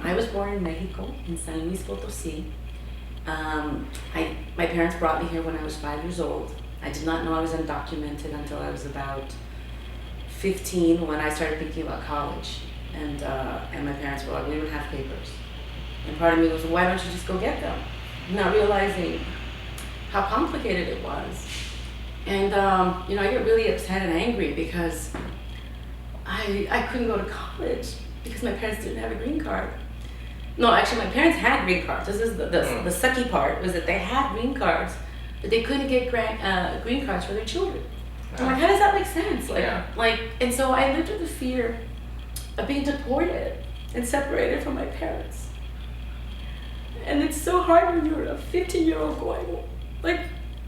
I was born in Mexico, in San Luis Potosí. My parents brought me here when I was 5 years old. I did not know I was undocumented until I was about 15 when I started thinking about college. And my parents were like, we don't have papers. And part of me was, why don't you just go get them? Not realizing how complicated it was. And I get really upset and angry because I couldn't go to college because my parents didn't have a green card. No, actually, my parents had green cards. This is the sucky part, was that they had green cards, but they couldn't get green cards for their children. I'm like, how does that make sense? And so I lived with the fear of being deported and separated from my parents. And it's so hard when you're a 15-year-old going,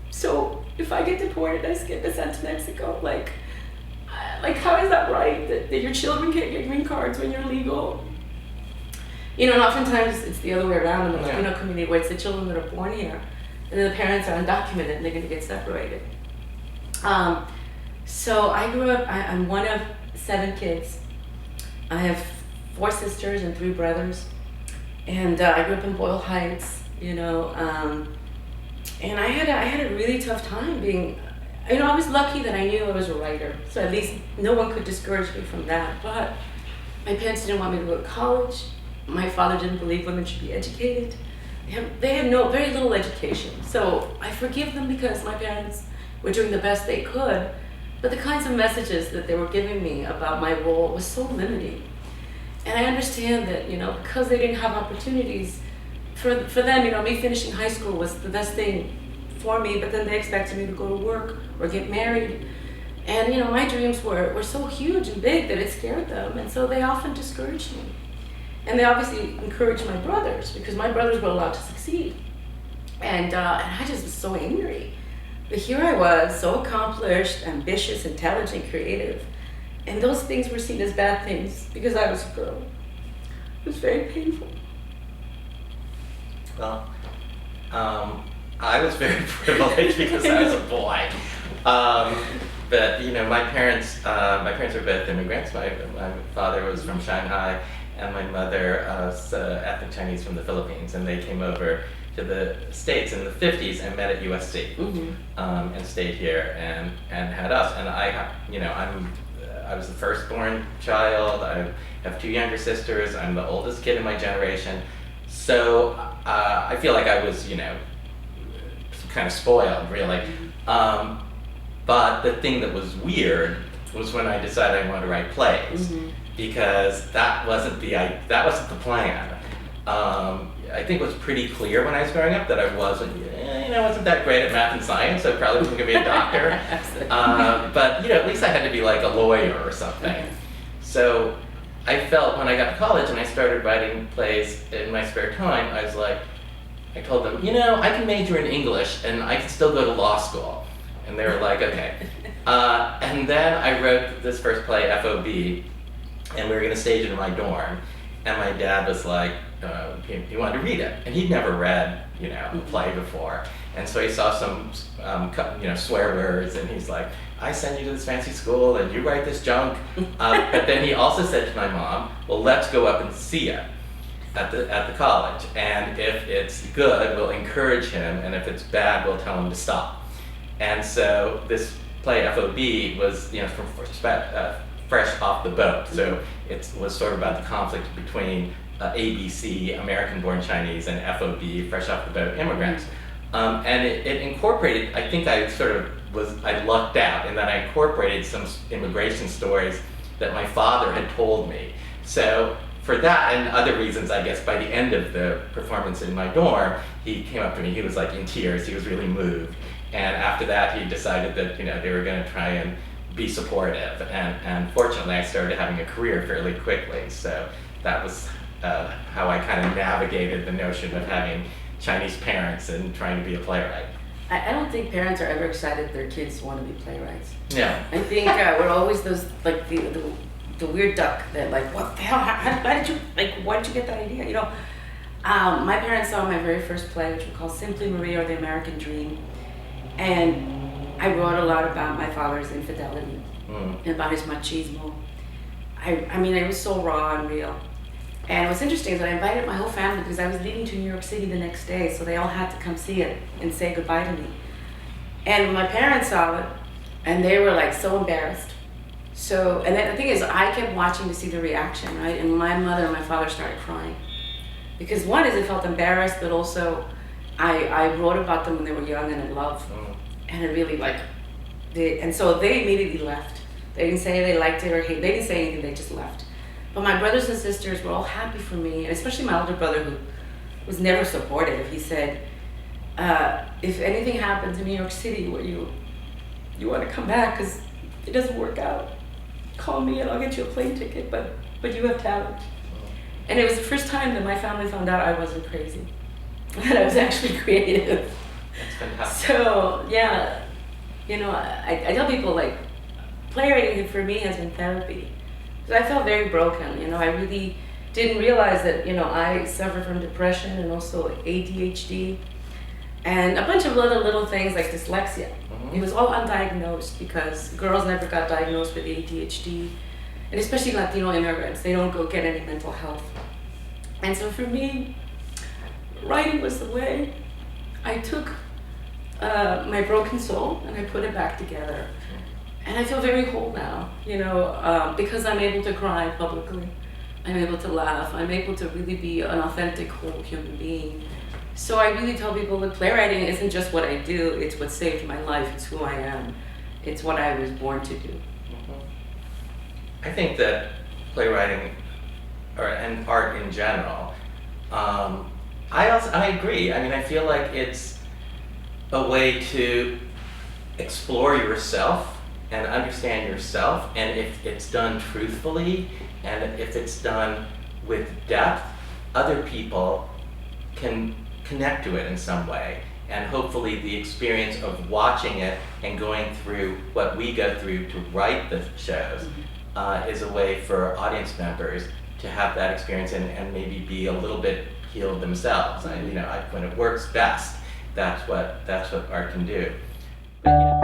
so if I get deported, I get sent to Mexico, how is that right, that your children can't get green cards when you're legal? And oftentimes it's the other way around in the Latino community, where it's the children that are born here, and then the parents are undocumented and they're going to get separated. So I grew up, I'm one of 7 kids. I have 4 sisters and 3 brothers. And I grew up in Boyle Heights, and I had a really tough time being, I was lucky that I knew I was a writer, so at least no one could discourage me from that. But my parents didn't want me to go to college. My father didn't believe women should be educated. They had very little education. So I forgive them because my parents were doing the best they could, but the kinds of messages that they were giving me about my role was so limiting. And I understand that, because they didn't have opportunities, for them, me finishing high school was the best thing for me, but then they expected me to go to work or get married. And, my dreams were so huge and big that it scared them, and so they often discouraged me. And they obviously encouraged my brothers, because my brothers were allowed to succeed. And I just was so angry. But here I was, so accomplished, ambitious, intelligent, creative. And those things were seen as bad things because I was a girl. It was very painful. Well, I was very privileged because I was a boy. But my parents were both immigrants. My father was from Shanghai, and my mother was ethnic Chinese from the Philippines, and they came over to the States in the 50s and met at USC, and stayed here and had us. And I was the firstborn child. I have 2 younger sisters. I'm the oldest kid in my generation. So I feel like I was, kind of spoiled, really. But the thing that was weird was when I decided I wanted to write plays, because that wasn't the plan. I think it was pretty clear when I was growing up that I wasn't that great at math and science. I probably wasn't going to be a doctor. But at least I had to be like a lawyer or something. So I felt when I got to college and I started writing plays in my spare time, I told them, I can major in English and I can still go to law school. And they were like, okay. And then I wrote this first play, FOB, and we were going to stage it in my dorm. And my dad was like, he wanted to read it. And he'd never read, a play before. And so he saw some, swear words, and he's like, I send you to this fancy school and you write this junk. But then he also said to my mom, well, let's go up and see it at the college. And if it's good, we'll encourage him. And if it's bad, we'll tell him to stop. And so this play, FOB, was, fresh off the boat. So it was sort of about the conflict between ABC, American-born Chinese, and FOB, fresh off the boat immigrants. And it incorporated, I think I lucked out in that I incorporated some immigration stories that my father had told me. So for that and other reasons, I guess, by the end of the performance in my dorm, he came up to me, he was like in tears, he was really moved. And after that, he decided that, they were gonna try and be supportive. And fortunately, I started having a career fairly quickly. So that was how I kind of navigated the notion of having Chinese parents and trying to be a playwright. I don't think parents are ever excited their kids want to be playwrights. No. I think we're always those, the weird duck that what the hell, why did you get that idea? My parents saw my very first play, which we call Simply Maria or the American Dream. And I wrote a lot about my father's infidelity and about his machismo. I mean, it was so raw and real. And what's interesting is that I invited my whole family because I was leaving to New York City the next day, so they all had to come see it and say goodbye to me. And my parents saw it, and they were like so embarrassed. So, and then the thing is, I kept watching to see the reaction, right? And my mother and my father started crying. Because one is, I felt embarrassed, but also I wrote about them when they were young and in love. And it really and so they immediately left. They didn't say they liked it or hate. They didn't say anything, they just left. But my brothers and sisters were all happy for me, and especially my older brother, who was never supportive. He said, if anything happens in New York City where you want to come back because it doesn't work out, call me and I'll get you a plane ticket, but you have talent. And it was the first time that my family found out I wasn't crazy, that I was actually creative. That's fantastic. So, yeah, you know, I tell people, like, playwriting for me has been therapy. Because I felt very broken, you know, I really didn't realize that, you know, I suffer from depression and also ADHD and a bunch of other little things like dyslexia. It was all undiagnosed because girls never got diagnosed with ADHD, and especially Latino immigrants, they don't go get any mental health. And so for me, writing was the way. I took my broken soul and I put it back together. And I feel very whole now, you know, because I'm able to cry publicly. I'm able to laugh. I'm able to really be an authentic, whole human being. So I really tell people that playwriting isn't just what I do, it's what saved my life, it's who I am. It's what I was born to do. I think that playwriting, and art in general, I agree. I mean, I feel like it's a way to explore yourself and understand yourself, and if it's done truthfully and if it's done with depth, other people can connect to it in some way. And hopefully the experience of watching it and going through what we go through to write the shows is a way for audience members to have that experience and maybe be a little bit healed themselves. And you know, when it works best, that's what art can do. But, you know,